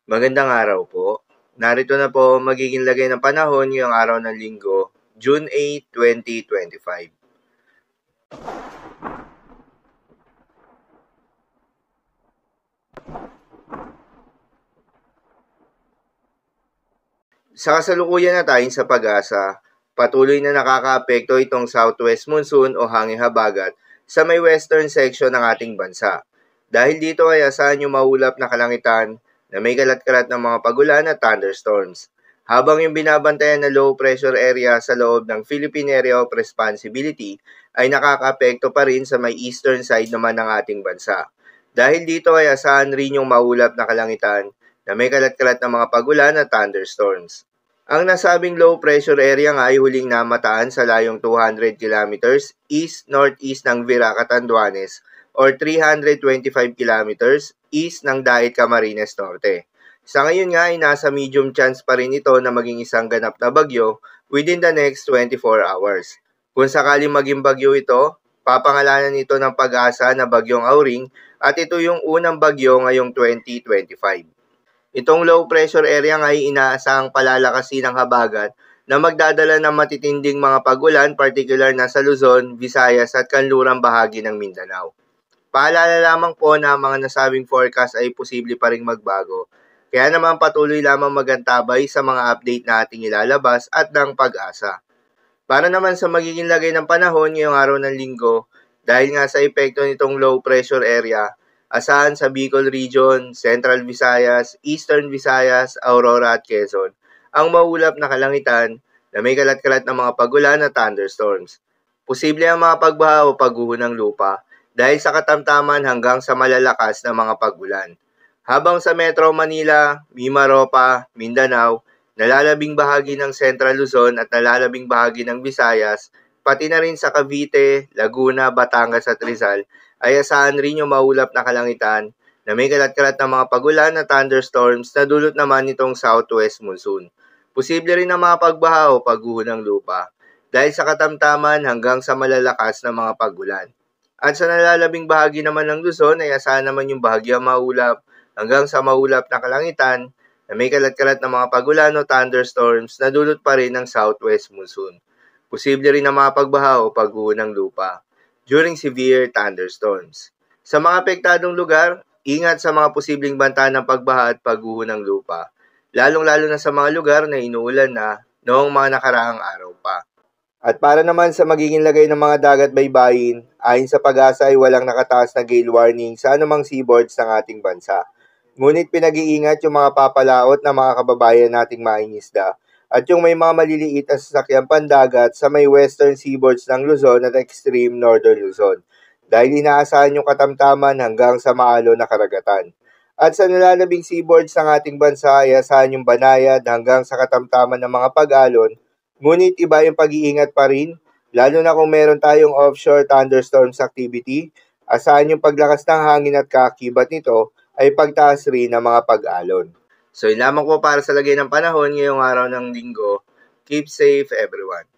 Magandang araw po. Narito na po ang magiging lagay ng panahon ngayong araw ng Linggo, June 8, 2025. Sa kasalukuyan na tayo sa pag-asa, patuloy na nakakaapekto itong southwest monsoon o hangin habagat sa may western section ng ating bansa. Dahil dito ay asahan yung maulap na kalangitan na may kalat-kalat ng mga pagulan at thunderstorms. Habang yung binabantayan na low pressure area sa loob ng Philippine Area of Responsibility ay nakakaapekto pa rin sa may eastern side naman ng ating bansa. Dahil dito ay asahan rin yung maulap na kalangitan na may kalat-kalat ng mga pagulan at thunderstorms. Ang nasabing low pressure area nga ay huling namataan sa layong 200 kilometers east-northeast ng Virac, Catanduanes or 325 kilometers east ng Dait, Camarines Norte. Sa ngayon nga ay nasa medium chance pa rin ito na maging isang ganap na bagyo within the next 24 hours. Kung sakaling maging bagyo ito, papangalanan ito ng Pag-asa na Bagyong Auring at ito yung unang bagyo ngayong 2025. Itong low pressure area nga ay inaasahang palalakasin ng habagat na magdadala ng matitinding mga pagulan, particular na sa Luzon, Visayas at kanlurang bahagi ng Mindanao. Paalala lamang po na ang mga nasabing forecast ay posible pa ring magbago. Kaya naman patuloy lamang magantabay sa mga update na ating ilalabas at ng Pag-asa. Para naman sa magiging lagay ng panahon ngayong araw ng Linggo, dahil nga sa epekto nitong low pressure area, asahan sa Bicol Region, Central Visayas, Eastern Visayas, Aurora at Quezon ang maulap na kalangitan na may kalat-kalat ng mga pagulan at thunderstorms. Posible ang mga pagbaha o pagguho ng lupa dahil sa katamtaman hanggang sa malalakas na mga pagulan. Habang sa Metro Manila, Mimaropa, Mindanao, nalalabing bahagi ng Central Luzon at nalalabing bahagi ng Visayas, pati na rin sa Cavite, Laguna, Batangas at Rizal, ay asahan rin yung maulap na kalangitan na may kalat-kalat ng mga pagulan at thunderstorms na dulot naman itong southwest monsoon. Posible rin ang mga pagbaha o pagguho ng lupa dahil sa katamtaman hanggang sa malalakas na mga pagulan. At sa nalalabing bahagi naman ng Luzon ay asahan naman yung bahagyang maulap hanggang sa maulap na kalangitan na may kalat-kalat ng mga pagulan o thunderstorms na dulot pa rin ng southwest monsoon. Posible rin ang mga pagbaha o pagguho ng lupa during severe thunderstorms. Sa mga apektadong lugar, ingat sa mga posibleng banta ng pagbaha at pagguho ng lupa, lalong-lalo na sa mga lugar na inuulan na noong mga nakaraang araw pa. At para naman sa magiging lagay ng mga dagat baybayin, ayon sa Pag-asa ay walang nakataas na gale warning sa anumang seaboards ng ating bansa. Ngunit pinag-iingat yung mga papalaot na mga kababayan nating mangingisda at yung may mga maliliit na sasakyang pandagat sa may western seaboards ng Luzon at extreme northern Luzon dahil inaasahan yung katamtaman hanggang sa maalon na karagatan. At sa nalalabing seaboards ng ating bansa ay asahan yung banayad hanggang sa katamtaman ng mga pag-alon, ngunit iba yung pag-iingat pa rin, lalo na kung meron tayong offshore thunderstorms activity, asahan yung paglakas ng hangin at kaakibat nito ay pagtaas rin ng mga pag-alon. So, yun lamang po para sa lagay ng panahon ngayong araw ng Linggo. Keep safe, everyone.